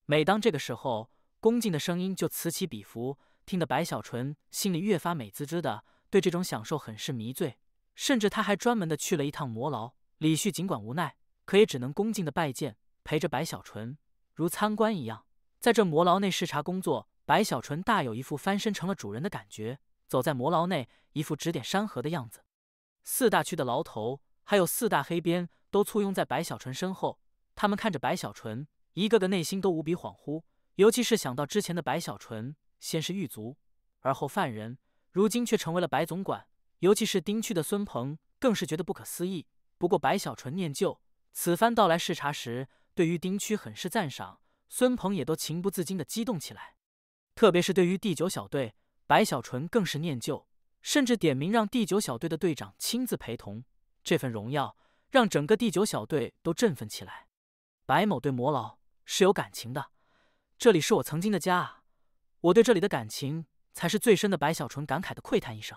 每当这个时候，恭敬的声音就此起彼伏，听得白小纯心里越发美滋滋的，对这种享受很是迷醉。甚至他还专门的去了一趟魔牢。李旭尽管无奈，可也只能恭敬的拜见，陪着白小纯如参观一样，在这魔牢内视察工作。白小纯大有一副翻身成了主人的感觉，走在魔牢内，一副指点山河的样子。4大区的牢头还有4大黑鞭都簇拥在白小纯身后，他们看着白小纯，一个个内心都无比恍惚。尤其是想到之前的白小纯，先是狱卒，而后犯人，如今却成为了白总管。尤其是丁区的孙鹏，更是觉得不可思议。不过白小纯念旧，此番到来视察时，对于丁区很是赞赏，孙鹏也都情不自禁地激动起来。特别是对于第9小队，白小纯更是念旧，甚至点名让第9小队的队长亲自陪同。这份荣耀让整个第9小队都振奋起来。白某对魔牢是有感情的，这里是我曾经的家啊，我对这里的感情才是最深的。白小纯感慨地喟叹一声，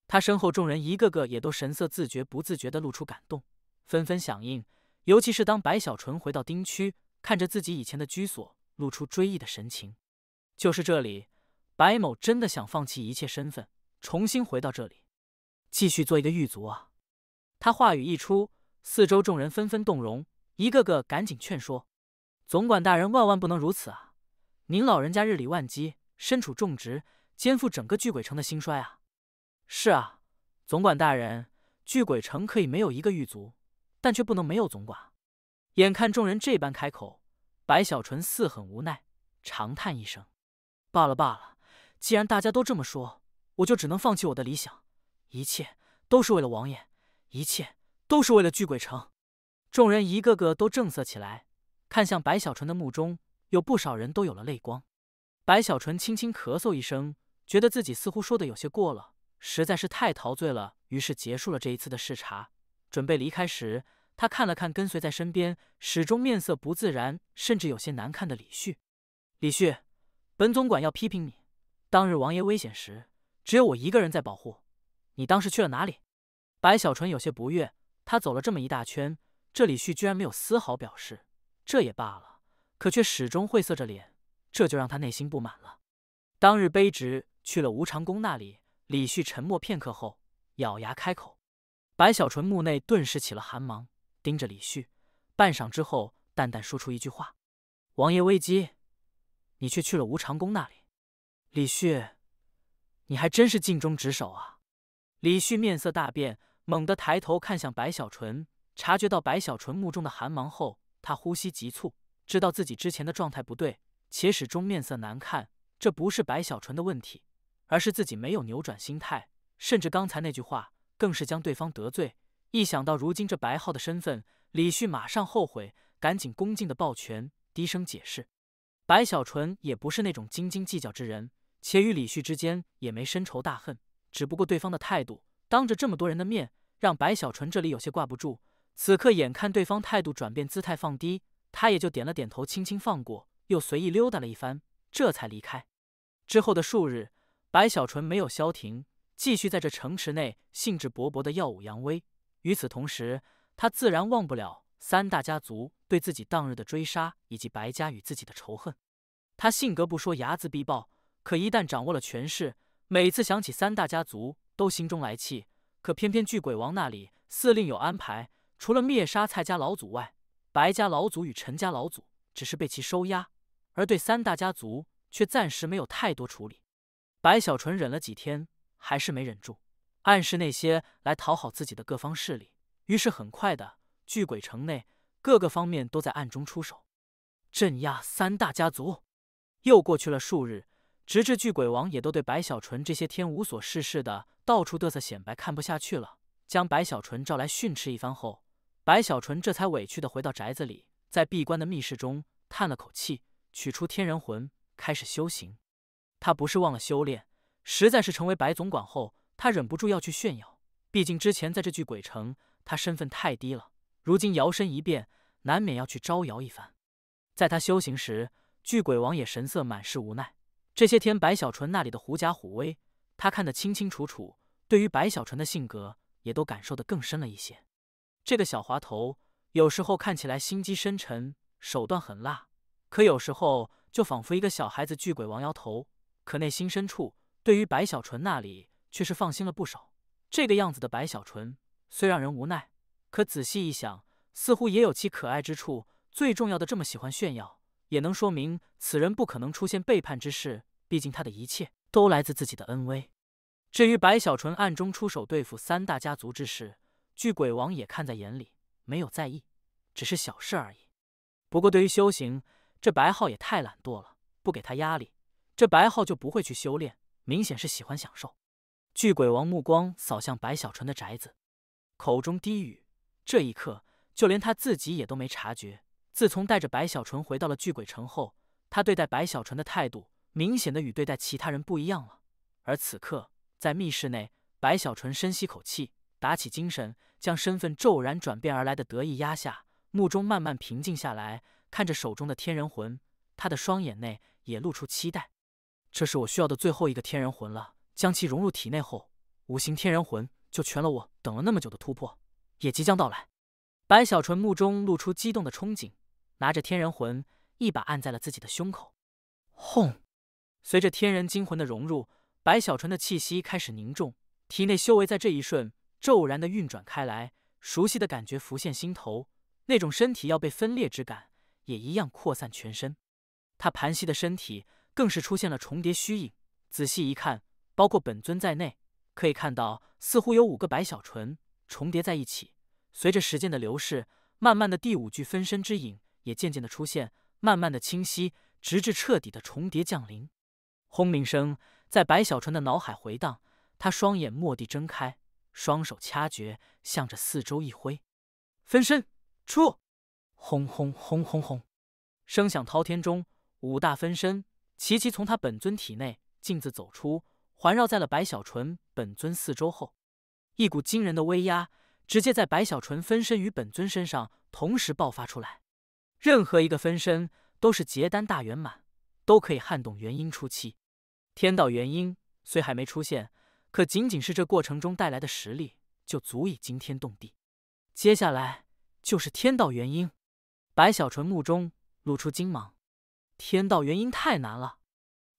他身后众人一个个也都神色自觉不自觉地露出感动，纷纷响应。尤其是当白小纯回到丁区，看着自己以前的居所，露出追忆的神情。就是这里，白某真的想放弃一切身份，重新回到这里，继续做一个狱卒啊！他话语一出，四周众人纷纷动容，一个个赶紧劝说：“总管大人万万不能如此啊！您老人家日理万机，身处重职，肩负整个巨鬼城的兴衰啊！”“是啊，总管大人，巨鬼城可以没有一个狱卒，但却不能没有总管。”眼看众人这般开口，白小纯似很无奈，长叹一声：“罢了罢了，既然大家都这么说，我就只能放弃我的理想。一切都是为了王爷，一切都是为了巨鬼城。”众人一个个都正色起来，看向白小纯的目中，有不少人都有了泪光。白小纯轻轻咳嗽一声，觉得自己似乎说的有些过了，实在是太陶醉了，于是结束了这一次的视察。准备离开时，他看了看跟随在身边，始终面色不自然，甚至有些难看的李旭。李旭，本总管要批评你，当日王爷危险时，只有我一个人在保护，你当时去了哪里？白小纯有些不悦，他走了这么一大圈，这李旭居然没有丝毫表示，这也罢了，可却始终晦涩着脸，这就让他内心不满了。当日卑职去了吴长恭那里，李旭沉默片刻后，咬牙开口。白小纯目内顿时起了寒芒，盯着李旭，半晌之后，淡淡说出一句话：“王爷危机，你却去了吴长恭那里。”李旭，你还真是尽忠职守啊！李旭面色大变，猛地抬头看向白小纯，察觉到白小纯目中的寒芒后，他呼吸急促，知道自己之前的状态不对，且始终面色难看。这不是白小纯的问题，而是自己没有扭转心态，甚至刚才那句话更是将对方得罪。一想到如今这白浩的身份，李旭马上后悔，赶紧恭敬的抱拳，低声解释。白小纯也不是那种斤斤计较之人，且与李旭之间也没深仇大恨，只不过对方的态度当着这么多人的面，让白小纯这里有些挂不住。此刻眼看对方态度转变，姿态放低，他也就点了点头，轻轻放过，又随意溜达了一番，这才离开。之后的数日，白小纯没有消停，继续在这城池内兴致勃勃的耀武扬威。与此同时，他自然忘不了3大家族对自己当日的追杀，以及白家与自己的仇恨。他性格不说睚眦必报，可一旦掌握了权势，每次想起3大家族都心中来气。可偏偏巨鬼王那里司令有安排，除了灭杀蔡家老祖外，白家老祖与陈家老祖只是被其收押，而对3大家族却暂时没有太多处理。白小纯忍了几天，还是没忍住，暗示那些来讨好自己的各方势力。于是很快的，巨鬼城内各个方面都在暗中出手，镇压3大家族。又过去了数日，直至巨鬼王也都对白小纯这些天无所事事的到处嘚瑟显摆看不下去了，将白小纯召来训斥一番后，白小纯这才委屈的回到宅子里，在闭关的密室中叹了口气，取出天人魂，开始修行。他不是忘了修炼，实在是成为白总管后，他忍不住要去炫耀。毕竟之前在这巨鬼城，他身份太低了，如今摇身一变，难免要去招摇一番。在他修行时，巨鬼王也神色满是无奈。这些天白小纯那里的狐假虎威，他看得清清楚楚，对于白小纯的性格也都感受得更深了一些。这个小滑头有时候看起来心机深沉，手段狠辣，可有时候就仿佛一个小孩子。巨鬼王摇头，可内心深处对于白小纯那里却是放心了不少。这个样子的白小纯虽让人无奈，可仔细一想，似乎也有其可爱之处。最重要的，这么喜欢炫耀，也能说明此人不可能出现背叛之事，毕竟他的一切都来自自己的恩威。至于白小纯暗中出手对付三大家族之事，巨鬼王也看在眼里，没有在意，只是小事而已。不过对于修行，这白浩也太懒惰了，不给他压力，这白浩就不会去修炼，明显是喜欢享受。巨鬼王目光扫向白小纯的宅子，口中低语，这一刻就连他自己也都没察觉。自从带着白小纯回到了巨鬼城后，他对待白小纯的态度明显的与对待其他人不一样了。而此刻在密室内，白小纯深吸口气，打起精神，将身份骤然转变而来的得意压下，目中慢慢平静下来，看着手中的天人魂，他的双眼内也露出期待。这是我需要的最后一个天人魂了，将其融入体内后，五行天人魂就全了我等了那么久的突破，也即将到来。白小纯目中露出激动的憧憬，拿着天人魂一把按在了自己的胸口。轰！随着天人精魂的融入，白小纯的气息开始凝重，体内修为在这一瞬骤然的运转开来，熟悉的感觉浮现心头，那种身体要被分裂之感也一样扩散全身。他盘膝的身体更是出现了重叠虚影，仔细一看，包括本尊在内，可以看到似乎有5个白小纯重叠在一起。随着时间的流逝，慢慢的第5具分身之影也渐渐的出现，慢慢的清晰，直至彻底的重叠降临。轰鸣声在白小纯的脑海回荡，他双眼蓦地睁开，双手掐诀，向着四周一挥，分身出！轰轰轰轰轰！声响滔天中，5大分身齐齐从他本尊体内径自走出，环绕在了白小纯本尊四周后，一股惊人的威压直接在白小纯分身与本尊身上同时爆发出来。任何一个分身都是结丹大圆满，都可以撼动元婴初期。天道元婴虽还没出现，可仅仅是这过程中带来的实力就足以惊天动地。接下来就是天道元婴。白小纯目中露出惊芒，天道元婴太难了，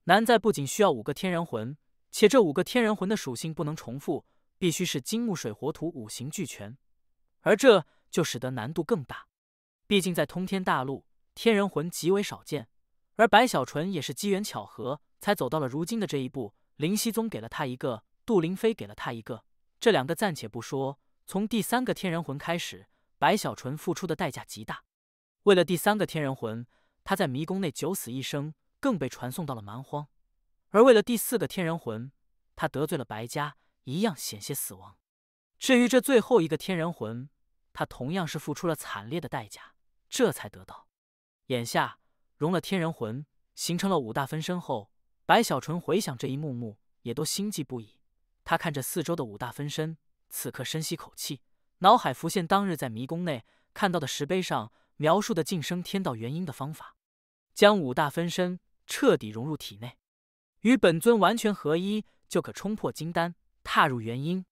难在不仅需要5个天人魂，且这5个天人魂的属性不能重复，必须是金木水火土5行俱全，而这就使得难度更大。毕竟在通天大陆，天人魂极为少见，而白小纯也是机缘巧合才走到了如今的这一步。灵犀宗给了他一个，杜灵飞给了他一个，这2个暂且不说，从第3个天人魂开始，白小纯付出的代价极大。为了第3个天人魂，他在迷宫内九死一生，更被传送到了蛮荒；而为了第4个天人魂，他得罪了白家，一样险些死亡。至于这最后一个天人魂，他同样是付出了惨烈的代价，这才得到。眼下融了天人魂，形成了5大分身后，白小纯回想这一幕幕，也都心悸不已。他看着四周的5大分身，此刻深吸口气，脑海浮现当日在迷宫内看到的石碑上描述的晋升天道元婴的方法，将5大分身彻底融入体内，与本尊完全合一，就可冲破金丹，踏入元婴。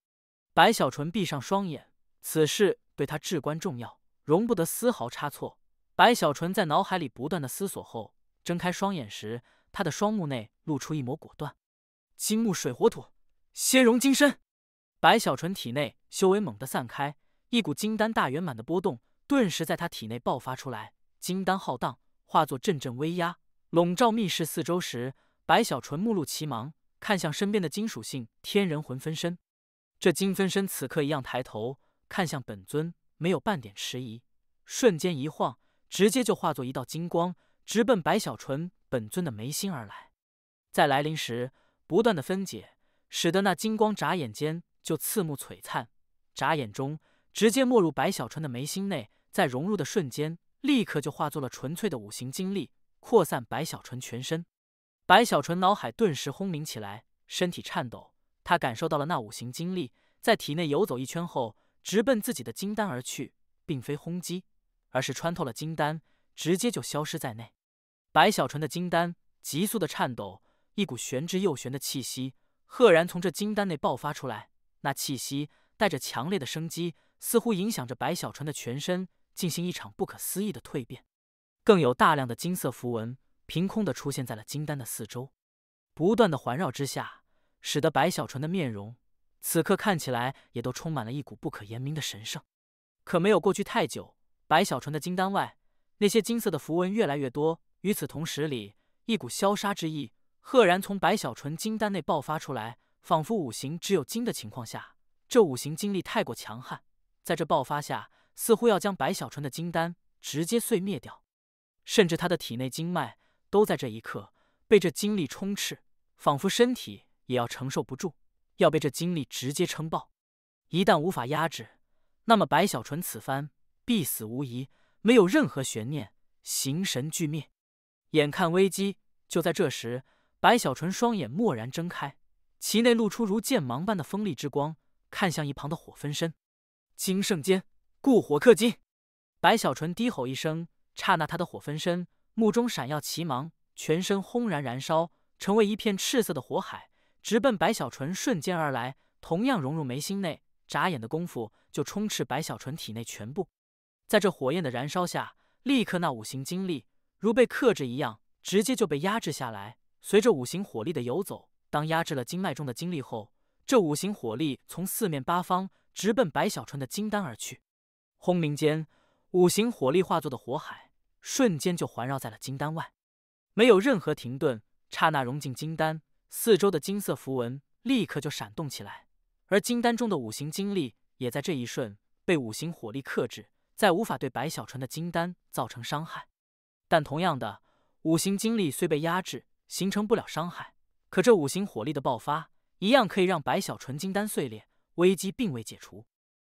白小纯闭上双眼，此事对他至关重要，容不得丝毫差错。白小纯在脑海里不断的思索后，睁开双眼时，他的双目内露出一抹果断。金木水火土，先融金身。白小纯体内修为猛地散开，一股金丹大圆满的波动顿时在他体内爆发出来，金丹浩荡，化作阵阵威压，笼罩密室四周时，白小纯目露奇芒，看向身边的金属性天人魂分身。这金分身此刻一样抬头看向本尊，没有半点迟疑，瞬间一晃，直接就化作一道金光，直奔白小纯本尊的眉心而来。在来临时不断的分解，使得那金光眨眼间就刺目璀璨，眨眼中直接没入白小纯的眉心内，在融入的瞬间，立刻就化作了纯粹的5行精力，扩散白小纯全身。白小纯脑海顿时轰鸣起来，身体颤抖，他感受到了那5行精力在体内游走一圈后，直奔自己的金丹而去，并非轰击，而是穿透了金丹，直接就消失在内。白小纯的金丹急速的颤抖，一股玄之又玄的气息赫然从这金丹内爆发出来，那气息带着强烈的生机，似乎影响着白小纯的全身，进行一场不可思议的蜕变。更有大量的金色符文凭空地出现在了金丹的四周，不断的环绕之下，使得白小纯的面容此刻看起来也都充满了一股不可言明的神圣。可没有过去太久，白小纯的金丹外，那些金色的符文越来越多。与此同时里，一股消杀之意赫然从白小纯金丹内爆发出来，仿佛五行只有金的情况下，这五行精力太过强悍，在这爆发下，似乎要将白小纯的金丹直接碎灭掉，甚至他的体内经脉都在这一刻被这精力充斥，仿佛身体也要承受不住，要被这精力直接撑爆。一旦无法压制，那么白小纯此番必死无疑，没有任何悬念，形神俱灭。眼看危机就在这时，白小纯双眼蓦然睁开，其内露出如剑芒般的锋利之光，看向一旁的火分身。金圣间，固火克金！白小纯低吼一声，刹那他的火分身目中闪耀奇芒，全身轰然燃烧，成为一片赤色的火海，直奔白小纯瞬间而来，同样融入眉心内，眨眼的功夫就充斥白小纯体内全部。在这火焰的燃烧下，立刻那五行精力如被克制一样，直接就被压制下来。随着五行火力的游走，当压制了经脉中的精力后，这五行火力从四面八方直奔白小纯的金丹而去。轰鸣间，五行火力化作的火海瞬间就环绕在了金丹外，没有任何停顿，刹那融进金丹，四周的金色符文立刻就闪动起来，而金丹中的五行精力也在这一瞬被五行火力克制，再无法对白小纯的金丹造成伤害。但同样的，五行精力虽被压制，形成不了伤害，可这五行火力的爆发一样可以让白小纯金丹碎裂，危机并未解除。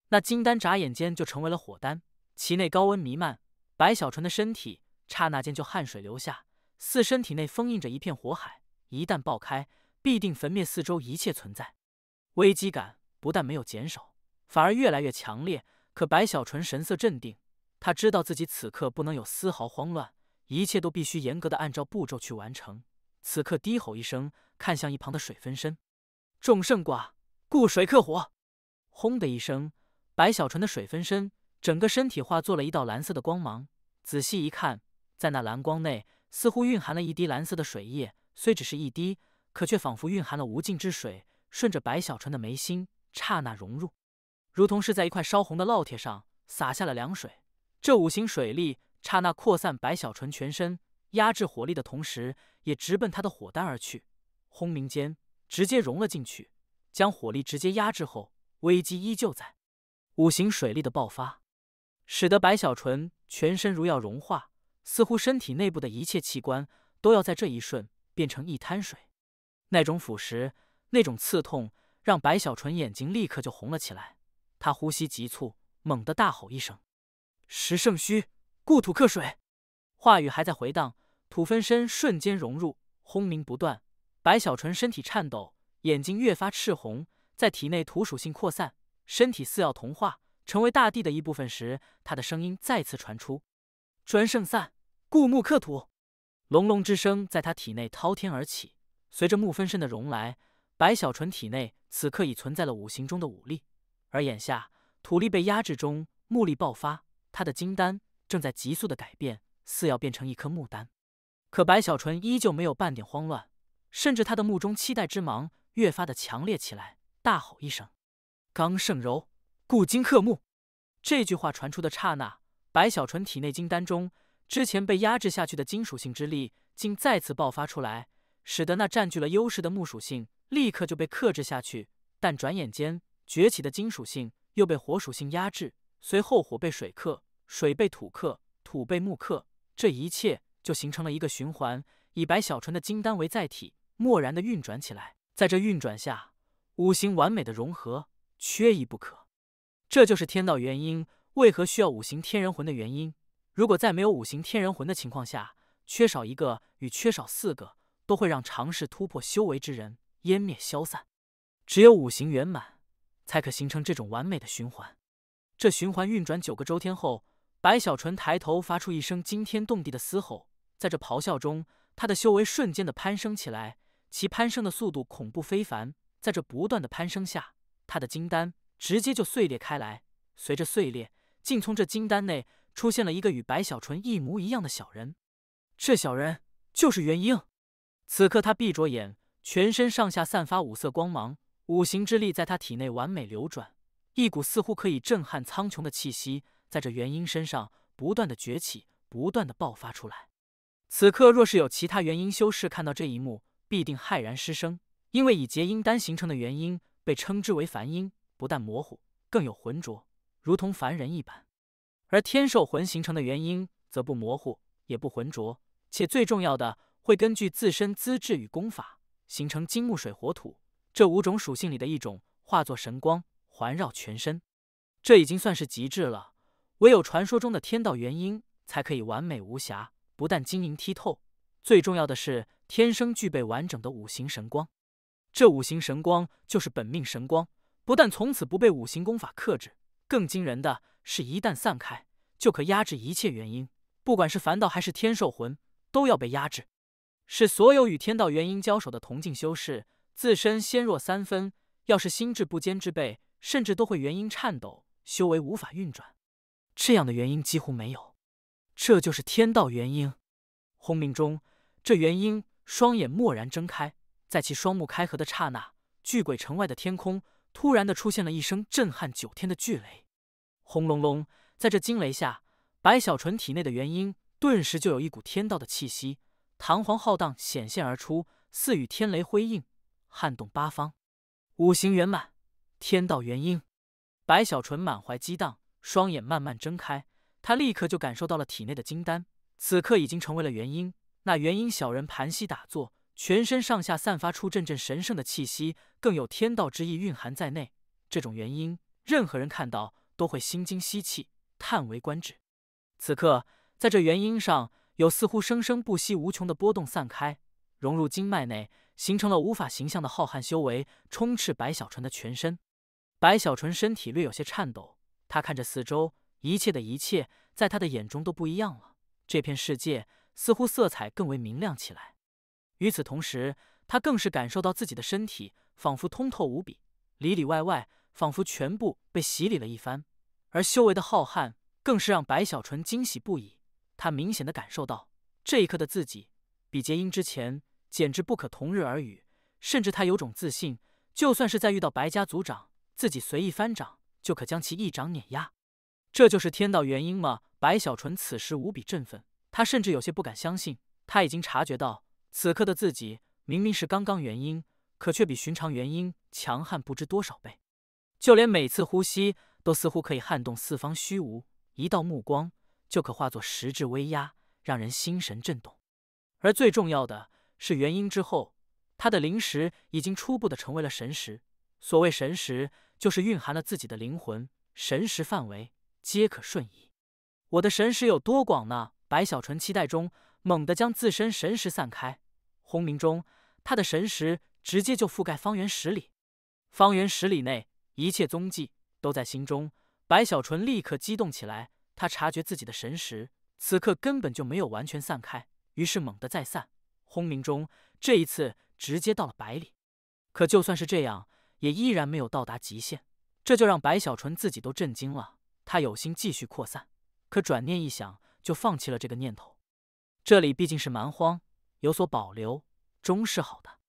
那金丹眨眼间就成为了火丹，其内高温弥漫，白小纯的身体刹那间就汗水流下，似身体内封印着一片火海，一旦爆开，必定焚灭四周一切存在。危机感不但没有减少，反而越来越强烈。可白小纯神色镇定，他知道自己此刻不能有丝毫慌乱，一切都必须严格的按照步骤去完成。此刻低吼一声，看向一旁的水分身：“众圣卦，固水克火！”轰的一声，白小纯的水分身整个身体化作了一道蓝色的光芒。仔细一看，在那蓝光内似乎蕴含了一滴蓝色的水液，虽只是一滴，可却仿佛蕴含了无尽之水，顺着白小纯的眉心刹那融入，如同是在一块烧红的烙铁上洒下了凉水。这五行水力刹那扩散白小纯全身，压制火力的同时，也直奔他的火丹而去。轰鸣间，直接融了进去，将火力直接压制后，危机依旧在。五行水力的爆发，使得白小纯全身如要融化，似乎身体内部的一切器官都要在这一瞬变成一滩水。那种腐蚀，那种刺痛，让白小纯眼睛立刻就红了起来。他呼吸急促，猛地大吼一声：“十圣虚，固土克水！”话语还在回荡，土分身瞬间融入，轰鸣不断。白小纯身体颤抖，眼睛越发赤红，在体内土属性扩散，身体似要同化，成为大地的一部分时，他的声音再次传出：“专圣散，固木克土！”隆隆之声在他体内滔天而起。随着木分身的融来，白小纯体内此刻已存在了五行中的五力，而眼下土力被压制中，木力爆发，他的金丹正在急速的改变，似要变成一颗木丹。可白小纯依旧没有半点慌乱，甚至他的目中期待之芒越发的强烈起来，大吼一声：“刚圣柔，固金克木！”这句话传出的刹那，白小纯体内金丹中之前被压制下去的金属性之力竟再次爆发出来，使得那占据了优势的木属性立刻就被克制下去。但转眼间，崛起的金属性又被火属性压制，随后火被水克，水被土克，土被木克，这一切就形成了一个循环，以白小纯的金丹为载体，蓦然的运转起来。在这运转下，五行完美的融合，缺一不可。这就是天道元婴为何需要五行天人魂的原因。如果在没有五行天人魂的情况下，缺少一个与缺少四个，都会让尝试突破修为之人湮灭消散。只有五行圆满，才可形成这种完美的循环。这循环运转9个周天后，白小纯抬头发出一声惊天动地的嘶吼，在这咆哮中，他的修为瞬间的攀升起来，其攀升的速度恐怖非凡。在这不断的攀升下，他的金丹直接就碎裂开来，随着碎裂，竟从这金丹内出现了一个与白小纯一模一样的小人。这小人就是元婴。此刻他闭着眼，全身上下散发五色光芒，五行之力在他体内完美流转，一股似乎可以震撼苍穹的气息在这元婴身上不断的崛起，不断的爆发出来。此刻若是有其他元婴修士看到这一幕，必定骇然失声，因为以结阴丹形成的元婴被称之为凡婴，不但模糊，更有浑浊，如同凡人一般。而天兽魂形成的元婴则不模糊，也不浑浊，且最重要的，会根据自身资质与功法，形成金木水火土这5种属性里的一种，化作神光环绕全身。这已经算是极致了，唯有传说中的天道元婴才可以完美无瑕，不但晶莹剔透，最重要的是天生具备完整的五行神光。这五行神光就是本命神光，不但从此不被五行功法克制，更惊人的是一旦散开，就可压制一切元婴，不管是凡道还是天兽魂，都要被压制。使所有与天道元婴交手的同境修士自身先弱3分，要是心智不坚之辈，甚至都会元婴颤抖，修为无法运转。这样的元婴几乎没有。这就是天道元婴。轰鸣中，这元婴双眼蓦然睁开，在其双目开合的刹那，巨鬼城外的天空突然的出现了一声震撼9天的巨雷。轰隆隆，在这惊雷下，白小纯体内的元婴顿时就有一股天道的气息，堂皇浩荡显现而出，似与天雷辉映，撼动八方。五行圆满，天道元婴。白小纯满怀激荡，双眼慢慢睁开，他立刻就感受到了体内的金丹，此刻已经成为了元婴。那元婴小人盘膝打坐，全身上下散发出阵阵神圣的气息，更有天道之意蕴含在内。这种元婴，任何人看到都会心惊吸气，叹为观止。此刻，在这元婴上有似乎生生不息无穷的波动散开，融入经脉内，形成了无法形象的浩瀚修为，充斥白小纯的全身。白小纯身体略有些颤抖，他看着四周，一切的一切在他的眼中都不一样了。这片世界似乎色彩更为明亮起来。与此同时，他更是感受到自己的身体仿佛通透无比，里里外外仿佛全部被洗礼了一番。而修为的浩瀚更是让白小纯惊喜不已。他明显的感受到，这一刻的自己比结阴之前简直不可同日而语，甚至他有种自信，就算是再遇到白家族长，自己随意翻掌就可将其一掌碾压。这就是天道元婴吗？白小纯此时无比振奋，他甚至有些不敢相信，他已经察觉到此刻的自己明明是刚刚元婴，可却比寻常元婴强悍不知多少倍。就连每次呼吸都似乎可以撼动四方虚无，一道目光就可化作实质威压，让人心神震动。而最重要的是，元婴之后，他的灵石已经初步的成为了神石。所谓神石，就是蕴含了自己的灵魂，神识范围皆可瞬移。我的神识有多广呢？白小纯期待中猛地将自身神识散开，轰鸣中，他的神识直接就覆盖方圆10里。方圆10里内，一切踪迹都在心中。白小纯立刻激动起来，他察觉自己的神识此刻根本就没有完全散开，于是猛地再散。轰鸣中，这一次直接到了100里。可就算是这样，也依然没有到达极限，这就让白小纯自己都震惊了。他有心继续扩散，可转念一想，就放弃了这个念头。这里毕竟是蛮荒，有所保留终是好的。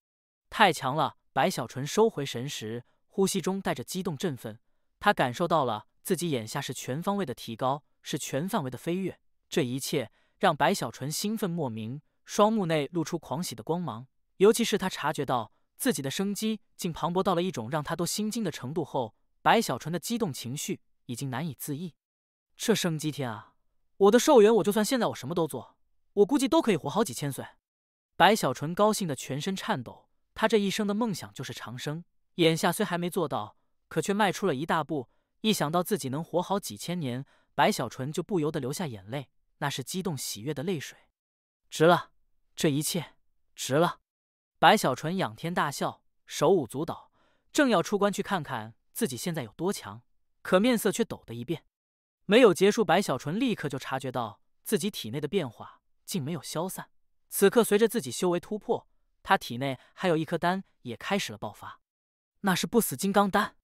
太强了！白小纯收回神识，呼吸中带着激动振奋。他感受到了自己眼下是全方位的提高，是全范围的飞跃。这一切让白小纯兴奋莫名，双目内露出狂喜的光芒。尤其是他察觉到自己的生机竟磅礴到了一种让他都心惊的程度后，白小纯的激动情绪已经难以自抑。这生机天啊！我的寿元，我就算现在我什么都做，我估计都可以活好几千岁。白小纯高兴的全身颤抖，他这一生的梦想就是长生，眼下虽还没做到，可却迈出了一大步。一想到自己能活好几千年，白小纯就不由得流下眼泪，那是激动喜悦的泪水。值了，这一切值了。白小纯仰天大笑，手舞足蹈，正要出关去看看自己现在有多强，可面色却陡的一变。没有结束，白小纯立刻就察觉到自己体内的变化竟没有消散。此刻随着自己修为突破，他体内还有一颗丹也开始了爆发，那是不死金刚丹。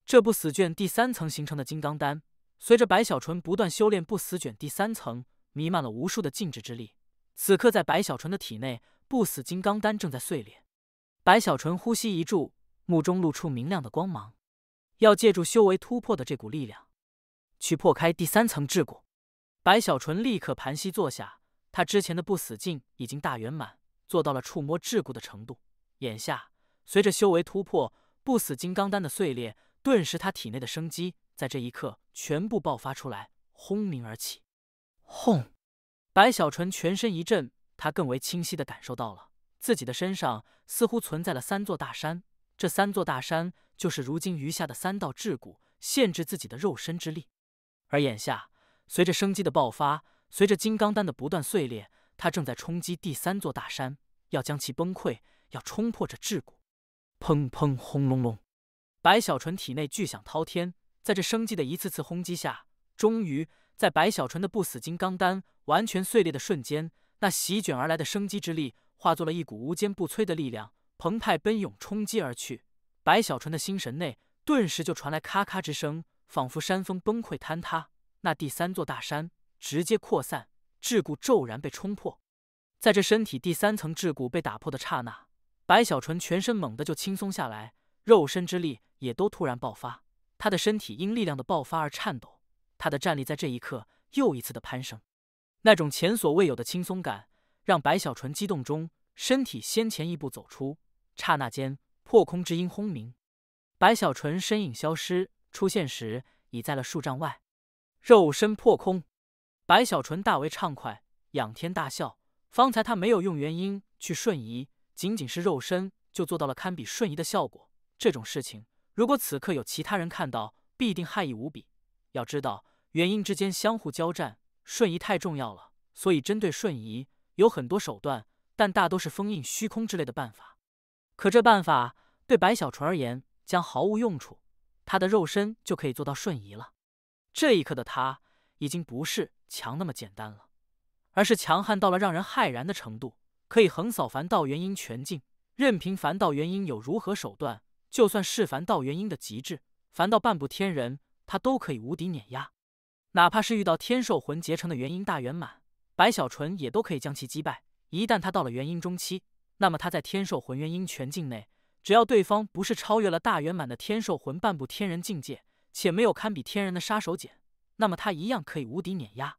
这不死卷第3层形成的金刚丹，随着白小纯不断修炼不死卷第3层，弥漫了无数的禁制之力。此刻在白小纯的体内，不死金刚丹正在碎裂。白小纯呼吸一住，目中露出明亮的光芒，要借助修为突破的这股力量，去破开第3层桎梏。白小纯立刻盘膝坐下，他之前的不死境已经大圆满，做到了触摸桎梏的程度。眼下随着修为突破，不死金刚丹的碎裂，顿时他体内的生机在这一刻全部爆发出来，轰鸣而起。轰！白小纯全身一震，他更为清晰地感受到了自己的身上似乎存在了3座大山，这3座大山就是如今余下的3道桎梏，限制自己的肉身之力。而眼下随着生机的爆发，随着金刚丹的不断碎裂，他正在冲击第3座大山，要将其崩溃，要冲破这桎梏。砰砰轰隆隆，白小纯体内巨响滔天，在这生机的一次次轰击下，终于在白小纯的不死金刚丹完全碎裂的瞬间，那席卷而来的生机之力化作了一股无坚不摧的力量，澎湃奔涌冲击而去。白小纯的心神内顿时就传来咔咔之声，仿佛山峰崩溃坍塌，那第3座大山直接扩散，桎梏骤然被冲破。在这身体第3层桎梏被打破的刹那，白小纯全身猛地就轻松下来，肉身之力也都突然爆发，他的身体因力量的爆发而颤抖，他的战力在这一刻又一次的攀升。那种前所未有的轻松感让白小纯激动中身体先前一步走出，刹那间破空之音轰鸣，白小纯身影消失，出现时已在了数丈外。肉身破空，白小纯大为畅快，仰天大笑。方才他没有用元婴去瞬移，仅仅是肉身就做到了堪比瞬移的效果。这种事情如果此刻有其他人看到，必定骇异无比。要知道元婴之间相互交战，瞬移太重要了，所以针对瞬移有很多手段，但大都是封印虚空之类的办法。可这办法对白小纯而言将毫无用处，他的肉身就可以做到瞬移了。这一刻的他已经不是强那么简单了，而是强悍到了让人骇然的程度，可以横扫凡道元婴全境。任凭凡道元婴有如何手段，就算是凡道元婴的极致，凡道半步天人，他都可以无敌碾压。哪怕是遇到天兽魂结成的元婴大圆满，白小纯也都可以将其击败。一旦他到了元婴中期，那么他在天兽魂元婴全境内，只要对方不是超越了大圆满的天兽魂半步天人境界，且没有堪比天人的杀手锏，那么他一样可以无敌碾压。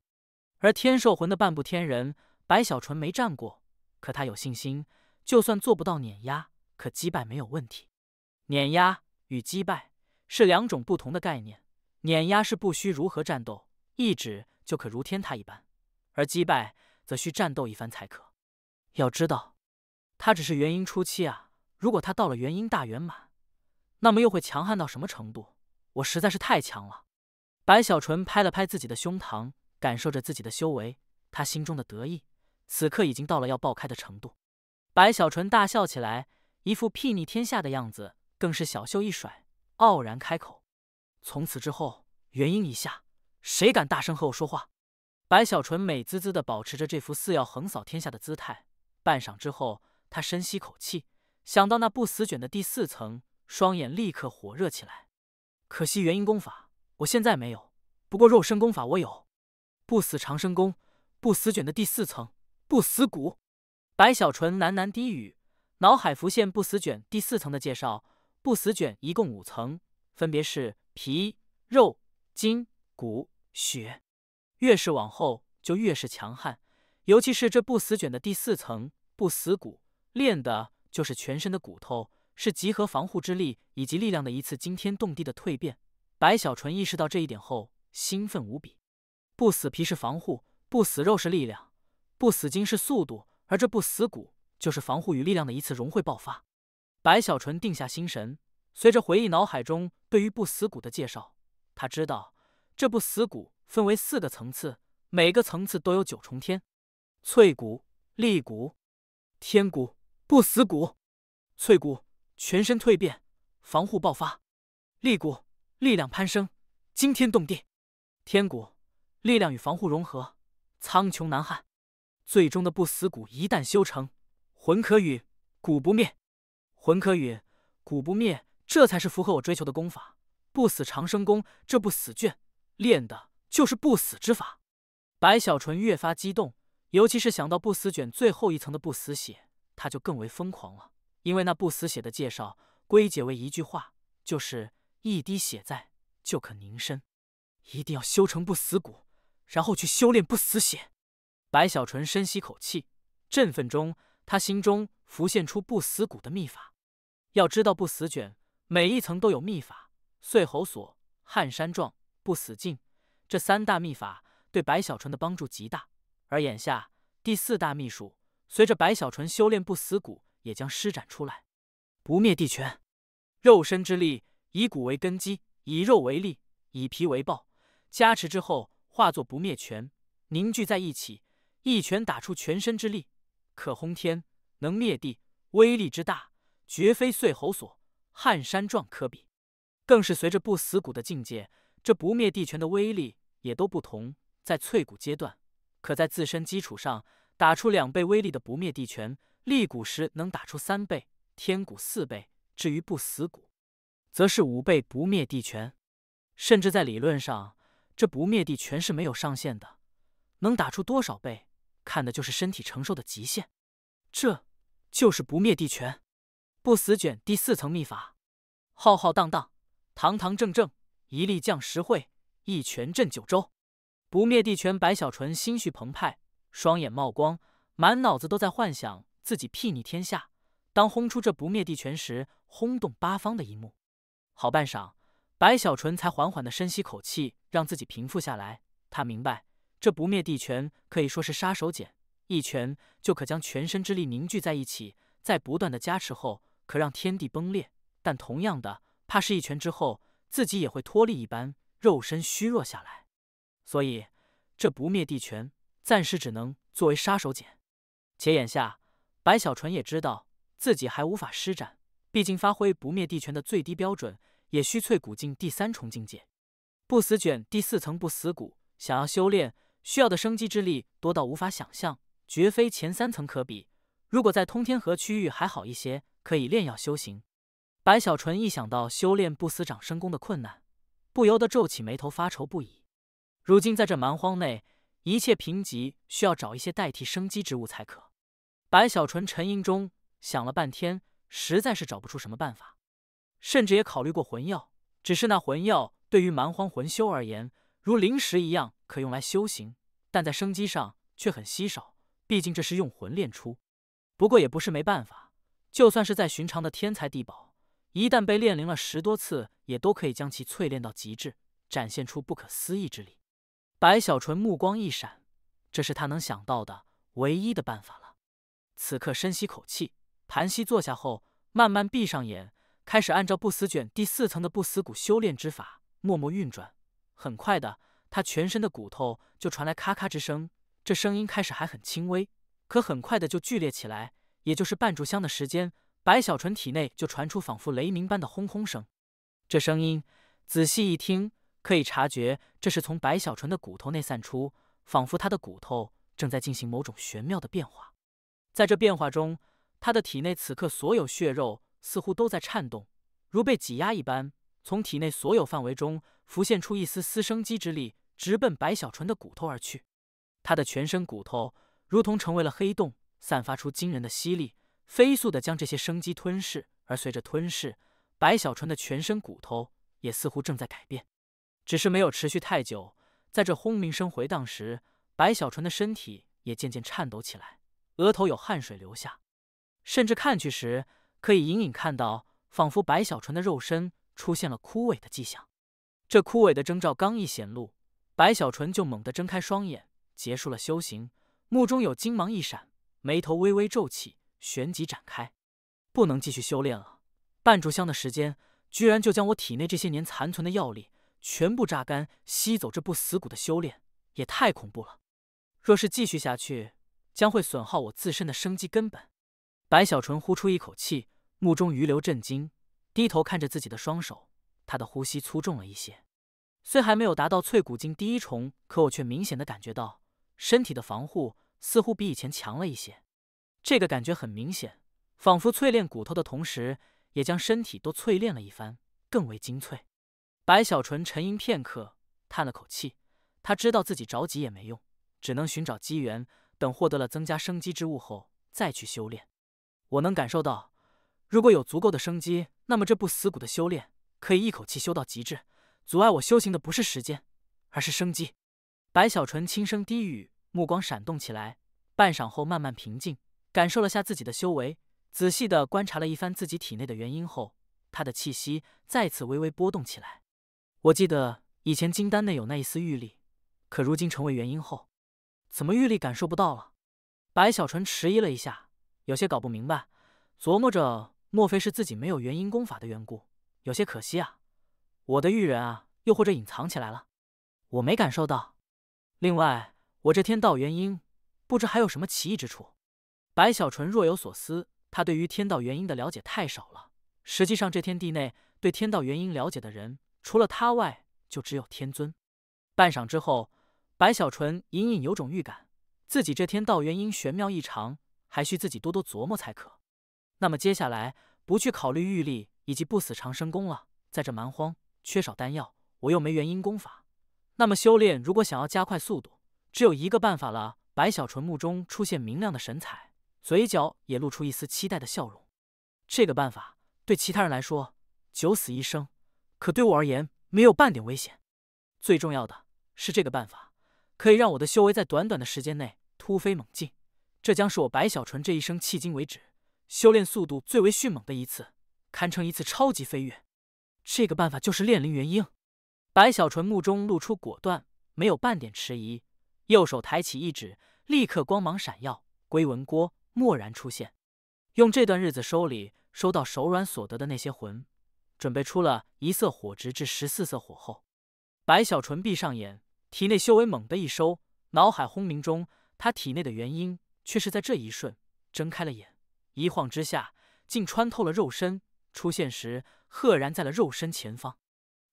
而天兽魂的半步天人，白小纯没战过，可他有信心，就算做不到碾压，可击败没有问题。碾压与击败是2种不同的概念，碾压是不需如何战斗，一指就可如天塌一般，而击败则需战斗一番才可。要知道，他只是元婴初期啊，如果他到了元婴大圆满，那么又会强悍到什么程度？我实在是太强了。白小纯拍了拍自己的胸膛，感受着自己的修为，他心中的得意此刻已经到了要爆开的程度。白小纯大笑起来，一副睥睨天下的样子，更是小袖一甩，傲然开口：从此之后，元婴以下，谁敢大声和我说话？白小纯美滋滋地保持着这副似要横扫天下的姿态，半晌之后，他深吸口气，想到那不死卷的第4层，双眼立刻火热起来。可惜元婴功法我现在没有，不过肉身功法我有，不死长生功，不死卷的第4层，不死骨。白小纯喃喃低语，脑海浮现不死卷第4层的介绍。不死卷一共5层，分别是皮、肉、筋、骨、血，越是往后就越是强悍，尤其是这不死卷的第4层不死骨，练的就是全身的骨头，是集合防护之力以及力量的一次惊天动地的蜕变。白小纯意识到这一点后，兴奋无比。不死皮是防护，不死肉是力量，不死筋是速度，而这不死骨就是防护与力量的一次融汇爆发。白小纯定下心神，随着回忆脑海中对于不死骨的介绍，他知道这不死骨分为4个层次，每个层次都有9重天：淬骨、力骨、天骨、不死骨。淬骨全身蜕变，防护爆发；力骨力量攀升，惊天动地；天骨力量与防护融合，苍穹难撼。最终的不死骨一旦修成，魂可陨，骨不灭。魂可陨，骨不灭，这才是符合我追求的功法。不死长生功这不死卷，练的就是不死之法。白小纯越发激动，尤其是想到不死卷最后一层的不死血，他就更为疯狂了。因为那不死血的介绍归结为一句话，就是一滴血在就可凝身，一定要修成不死骨，然后去修炼不死血。白小纯深吸口气，振奋中他心中浮现出不死骨的秘法。要知道不死卷每一层都有秘法，碎喉锁、撼山状、不死劲，这3大秘法对白小纯的帮助极大。而眼下第4大秘术，随着白小纯修炼不死骨也将施展出来。不灭地拳，肉身之力以骨为根基，以肉为力，以皮为抱，加持之后化作不灭拳，凝聚在一起，一拳打出全身之力，可轰天，能灭地，威力之大，绝非碎喉锁、撼山状可比。更是随着不死骨的境界，这不灭地拳的威力也都不同。在淬骨阶段，可在自身基础上打出2倍威力的不灭地拳，立骨时能打出3倍，天骨4倍，至于不死骨，则是5倍不灭地拳。甚至在理论上，这不灭地拳是没有上限的，能打出多少倍，看的就是身体承受的极限。这就是不灭地拳。不死卷第4层秘法，浩浩荡荡，堂堂正正，一力降10会，一拳震9州。不灭地拳，白小纯心绪澎湃，双眼冒光，满脑子都在幻想自己睥睨天下，当轰出这不灭地拳时轰动八方的一幕。好半晌，白小纯才缓缓地深吸口气，让自己平复下来。他明白，这不灭地拳可以说是杀手锏，一拳就可将全身之力凝聚在一起，在不断的加持后，可让天地崩裂。但同样的，怕是一拳之后，自己也会脱力一般，肉身虚弱下来。所以，这不灭地拳暂时只能作为杀手锏。且眼下，白小纯也知道自己还无法施展，毕竟发挥不灭地拳的最低标准，也需淬骨境第3重境界。不死卷第4层不死骨，想要修炼，需要的生机之力多到无法想象，绝非前3层可比。如果在通天河区域还好一些，可以炼药修行。白小纯一想到修炼不死长生功的困难，不由得皱起眉头，发愁不已。如今在这蛮荒内，一切贫瘠需要找一些代替生机之物才可。白小纯沉吟中想了半天，实在是找不出什么办法，甚至也考虑过魂药，只是那魂药对于蛮荒魂修而言，如灵石一样可用来修行，但在生机上却很稀少，毕竟这是用魂炼出。不过也不是没办法，就算是在寻常的天才地宝，一旦被炼灵了10多次，也都可以将其淬炼到极致，展现出不可思议之力。白小纯目光一闪，这是他能想到的唯一的办法了。此刻深吸口气，盘膝坐下后，慢慢闭上眼，开始按照不死卷第4层的不死骨修炼之法默默运转。很快的，他全身的骨头就传来咔咔之声，这声音开始还很轻微，可很快的就剧烈起来。也就是半炷香的时间，白小纯体内就传出仿佛雷鸣般的轰轰声。这声音仔细一听，可以察觉这是从白小纯的骨头内散出，仿佛他的骨头正在进行某种玄妙的变化。在这变化中，他的体内此刻所有血肉似乎都在颤动，如被挤压一般，从体内所有范围中浮现出一丝丝生机之力，直奔白小纯的骨头而去。他的全身骨头如同成为了黑洞，散发出惊人的吸力，飞速地将这些生机吞噬。而随着吞噬，白小纯的全身骨头也似乎正在改变。只是没有持续太久，在这轰鸣声回荡时，白小纯的身体也渐渐颤抖起来，额头有汗水流下，甚至看去时可以隐隐看到，仿佛白小纯的肉身出现了枯萎的迹象。这枯萎的征兆刚一显露，白小纯就猛地睁开双眼，结束了修行，目中有金芒一闪，眉头微微皱起，旋即展开。不能继续修炼了，半炷香的时间，居然就将我体内这些年残存的药力全部榨干，吸走这不死骨的修炼，也太恐怖了。若是继续下去，将会损耗我自身的生机根本。白小纯呼出一口气，目中余流震惊，低头看着自己的双手，他的呼吸粗重了一些。虽还没有达到淬骨境第1重，可我却明显的感觉到身体的防护似乎比以前强了一些。这个感觉很明显，仿佛淬炼骨头的同时，也将身体都淬炼了一番，更为精粹。白小纯沉吟片刻，叹了口气，他知道自己着急也没用，只能寻找机缘，等获得了增加生机之物后再去修炼。我能感受到，如果有足够的生机，那么这不死骨的修炼可以一口气修到极致。阻碍我修行的不是时间，而是生机。白小纯轻声低语，目光闪动起来，半晌后慢慢平静，感受了下自己的修为，仔细地观察了一番自己体内的元婴后，他的气息再次微微波动起来。我记得以前金丹内有那一丝玉力，可如今成为元婴后，怎么玉力感受不到了？白小纯迟疑了一下，有些搞不明白，琢磨着莫非是自己没有元婴功法的缘故，有些可惜啊。我的玉人啊，又或者隐藏起来了，我没感受到。另外，我这天道元婴不知还有什么奇异之处。白小纯若有所思，他对于天道元婴的了解太少了。实际上，这天地内对天道元婴了解的人，除了他外，就只有天尊。半晌之后，白小纯隐隐有种预感，自己这天道元婴玄妙异常，还需自己多多琢磨才可。那么接下来，不去考虑玉力以及不死长生功了，在这蛮荒缺少丹药，我又没元婴功法，那么修炼如果想要加快速度，只有一个办法了。白小纯目中出现明亮的神采，嘴角也露出一丝期待的笑容。这个办法对其他人来说九死一生，可对我而言没有半点危险。最重要的是，这个办法可以让我的修为在短短的时间内突飞猛进，这将是我白小纯这一生迄今为止修炼速度最为迅猛的一次，堪称一次超级飞跃。这个办法就是炼灵元婴。白小纯目中露出果断，没有半点迟疑，右手抬起一指，立刻光芒闪耀，龟纹锅蓦然出现。用这段日子收到手软所得的那些魂，准备出了1色火直至14色火后，白小纯闭上眼，体内修为猛地一收，脑海轰鸣中，他体内的元婴却是在这一瞬睁开了眼，一晃之下，竟穿透了肉身，出现时赫然在了肉身前方。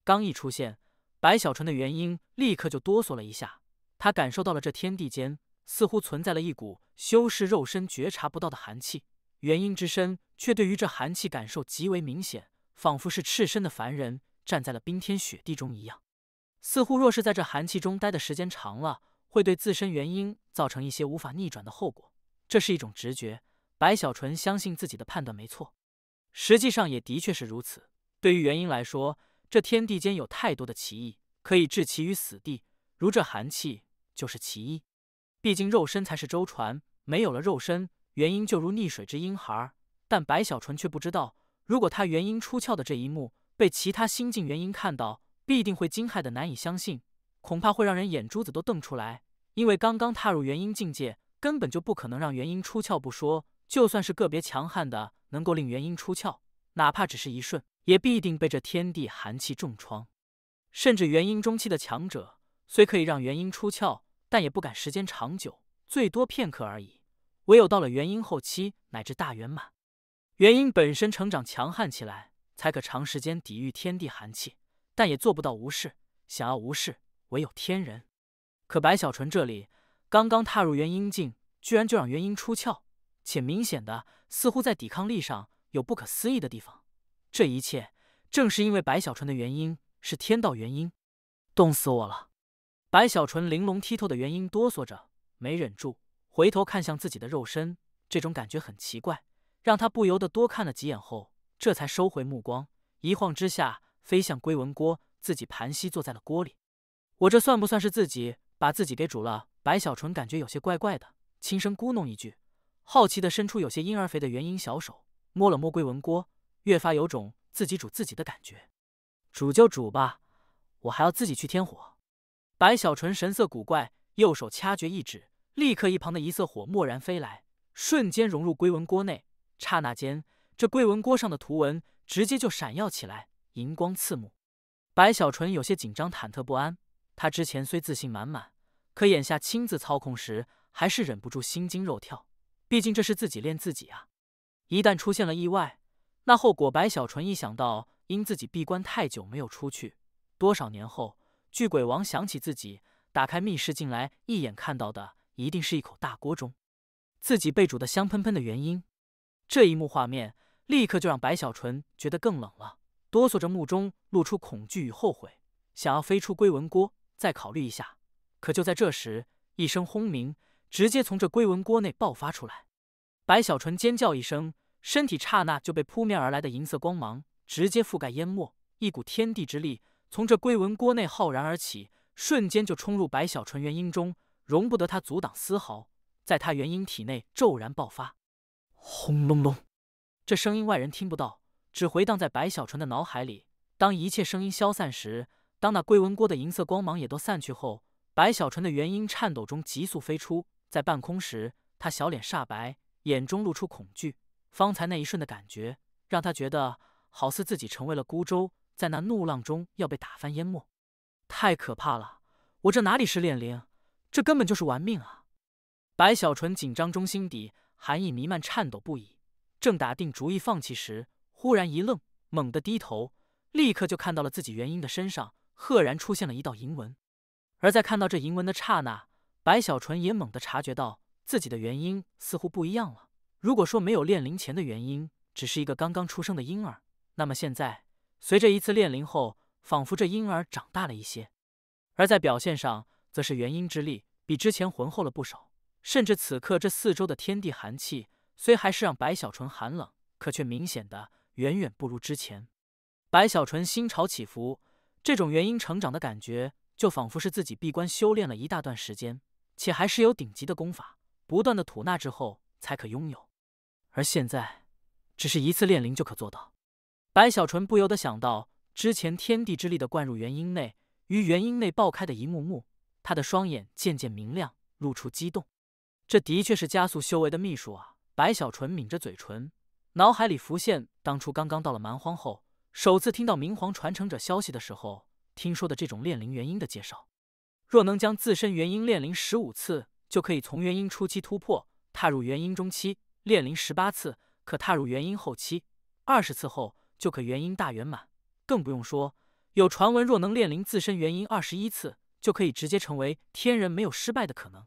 刚一出现，白小纯的元婴立刻就哆嗦了一下，他感受到了这天地间似乎存在了一股修士肉身觉察不到的寒气，元婴之身却对于这寒气感受极为明显，仿佛是赤身的凡人站在了冰天雪地中一样。似乎若是在这寒气中待的时间长了，会对自身元婴造成一些无法逆转的后果。这是一种直觉，白小纯相信自己的判断没错，实际上也的确是如此。对于元婴来说，这天地间有太多的奇异，可以置其于死地，如这寒气就是其一。毕竟肉身才是舟船，没有了肉身，元婴就如溺水之婴孩。但白小纯却不知道，如果他元婴出窍的这一幕被其他新晋元婴看到，必定会惊骇的难以相信，恐怕会让人眼珠子都瞪出来。因为刚刚踏入元婴境界，根本就不可能让元婴出窍不说，就算是个别强悍的能够令元婴出窍，哪怕只是一瞬，也必定被这天地寒气重创。甚至元婴中期的强者，虽可以让元婴出窍，但也不敢时间长久，最多片刻而已。唯有到了元婴后期乃至大圆满，元婴本身成长强悍起来，才可长时间抵御天地寒气，但也做不到无视。想要无视，唯有天人。可白小纯这里刚刚踏入元婴境，居然就让元婴出窍，且明显的似乎在抵抗力上有不可思议的地方。这一切正是因为白小纯的元婴是天道元婴。冻死我了！白小纯玲珑剔透的元婴哆嗦着，没忍住回头看向自己的肉身，这种感觉很奇怪，让他不由得多看了几眼后，这才收回目光，一晃之下飞向龟纹锅，自己盘膝坐在了锅里。我这算不算是自己把自己给煮了？白小纯感觉有些怪怪的，轻声咕哝一句，好奇的伸出有些婴儿肥的元婴小手，摸了摸龟纹锅，越发有种自己煮自己的感觉。煮就煮吧，我还要自己去添火。白小纯神色古怪，右手掐诀一指，立刻一旁的1色火蓦然飞来，瞬间融入龟纹锅内。刹那间，这龟纹锅上的图文直接就闪耀起来，银光刺目。白小纯有些紧张忐忑不安，他之前虽自信满满，可眼下亲自操控时，还是忍不住心惊肉跳。毕竟这是自己练自己啊，一旦出现了意外，那后果白小纯一想到因自己闭关太久没有出去，多少年后巨鬼王想起自己打开密室进来，一眼看到的一定是一口大锅中自己被煮得香喷喷的元婴。这一幕画面立刻就让白小纯觉得更冷了，哆嗦着目中露出恐惧与后悔，想要飞出龟纹锅，再考虑一下。可就在这时，一声轰鸣直接从这龟纹锅内爆发出来。白小纯尖叫一声，身体刹那就被扑面而来的银色光芒直接覆盖淹没，一股天地之力从这龟纹锅内浩然而起，瞬间就冲入白小纯元婴中，容不得他阻挡丝毫，在他元婴体内骤然爆发。轰隆隆，这声音外人听不到，只回荡在白小纯的脑海里。当一切声音消散时，当那龟纹锅的银色光芒也都散去后，白小纯的元婴颤抖中急速飞出，在半空时，他小脸煞白，眼中露出恐惧。方才那一瞬的感觉，让他觉得好似自己成为了孤舟，在那怒浪中要被打翻淹没。太可怕了！我这哪里是炼灵，这根本就是玩命啊！白小纯紧张中心底寒意弥漫，颤抖不已。正打定主意放弃时，忽然一愣，猛地低头，立刻就看到了自己元婴的身上赫然出现了一道银纹。而在看到这银纹的刹那，白小纯也猛地察觉到自己的元婴似乎不一样了。如果说没有炼灵前的元婴只是一个刚刚出生的婴儿，那么现在随着一次炼灵后，仿佛这婴儿长大了一些。而在表现上，则是元婴之力比之前浑厚了不少，甚至此刻这四周的天地寒气虽还是让白小纯寒冷，可却明显的远远不如之前。白小纯心潮起伏，这种元婴成长的感觉就仿佛是自己闭关修炼了一大段时间，且还是有顶级的功法，不断的吐纳之后才可拥有。而现在只是一次炼灵就可做到。白小纯不由得想到之前天地之力的灌入元婴内，于元婴内爆开的一幕幕，他的双眼渐渐明亮，露出激动。这的确是加速修为的秘术啊！白小纯抿着嘴唇，脑海里浮现当初刚刚到了蛮荒后，首次听到明皇传承者消息的时候听说的这种炼灵元婴的介绍。若能将自身元婴炼灵15次，就可以从元婴初期突破，踏入元婴中期；炼灵18次，可踏入元婴后期；20次后就可元婴大圆满。更不用说，有传闻若能炼灵自身元婴21次，就可以直接成为天人，没有失败的可能。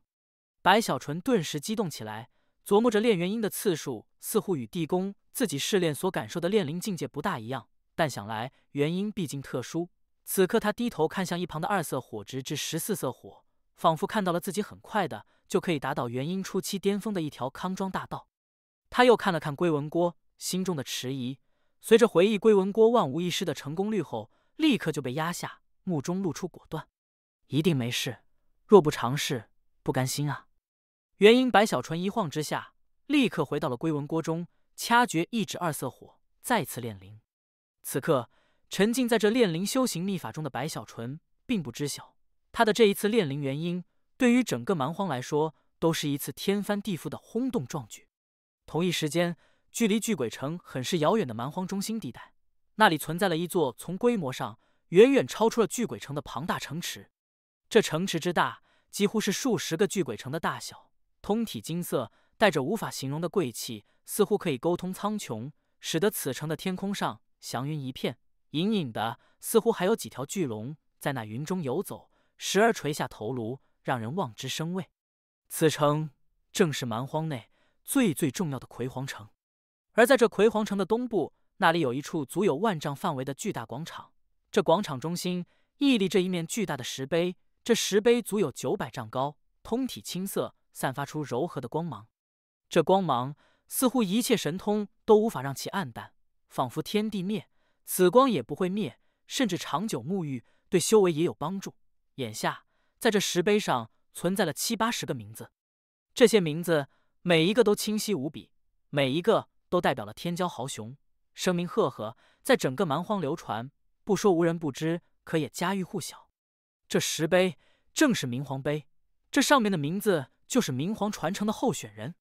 白小纯顿时激动起来，琢磨着炼元婴的次数似乎与地宫自己试炼所感受的炼灵境界不大一样，但想来元婴毕竟特殊。此刻他低头看向一旁的2色火直至14色火，仿佛看到了自己很快的就可以达到元婴初期巅峰的一条康庄大道。他又看了看龟纹锅，心中的迟疑随着回忆龟纹锅万无一失的成功率后，立刻就被压下，目中露出果断。一定没事，若不尝试，不甘心啊！元婴白小纯一晃之下，立刻回到了龟纹锅中，掐诀一指2色火，再次炼灵。此刻沉浸在这炼灵修行秘法中的白小纯并不知晓，他的这一次炼灵元婴对于整个蛮荒来说都是一次天翻地覆的轰动壮举。同一时间，距离巨鬼城很是遥远的蛮荒中心地带，那里存在了一座从规模上远远超出了巨鬼城的庞大城池。这城池之大，几乎是数十个巨鬼城的大小，通体金色，带着无法形容的贵气，似乎可以沟通苍穹，使得此城的天空上祥云一片。隐隐的，似乎还有几条巨龙在那云中游走，时而垂下头颅，让人望之生畏。此城正是蛮荒内最重要的魁皇城。而在这魁皇城的东部，那里有一处足有万丈范围的巨大广场。这广场中心屹立着一面巨大的石碑，这石碑足有900丈高，通体青色，散发出柔和的光芒。这光芒似乎一切神通都无法让其暗淡，仿佛天地灭，此光也不会灭，甚至长久沐浴，对修为也有帮助。眼下，在这石碑上存在了70、80个名字，这些名字每一个都清晰无比，每一个都代表了天骄豪雄，声名赫赫，在整个蛮荒流传，不说无人不知，可也家喻户晓。这石碑正是明皇碑，这上面的名字就是明皇传承的候选人。